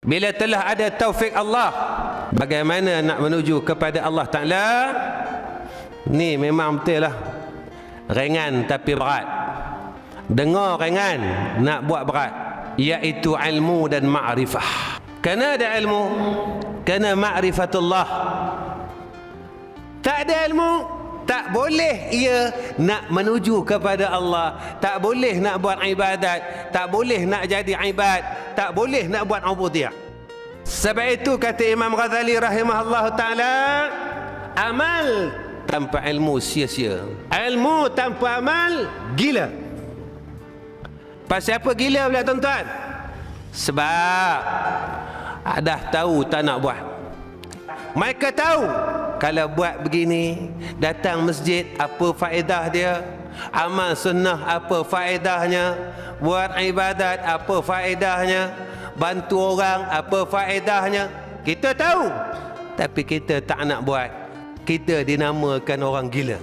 Bila telah ada taufik Allah, bagaimana nak menuju kepada Allah Ta'ala? Ni memang betul lah, ringan tapi berat. Dengar ringan, nak buat berat, iaitu ilmu dan ma'rifah. Kena ada ilmu, kena ma'rifatullah. Tak ada ilmu, tak boleh ia nak menuju kepada Allah, tak boleh nak buat ibadat, tak boleh nak jadi ibad, tak boleh nak buat ubudiyah. Sebab itu kata Imam Ghazali rahimahullah ta'ala, amal tanpa ilmu sia-sia, ilmu tanpa amal gila. Pasal apa gila pula tuan-tuan? Sebab dah tahu tak nak buat. Mereka tahu kalau buat begini, datang masjid apa faedah dia, amal sunnah apa faedahnya, buat ibadat apa faedahnya, bantu orang apa faedahnya. Kita tahu, tapi kita tak nak buat. Kita dinamakan orang gila.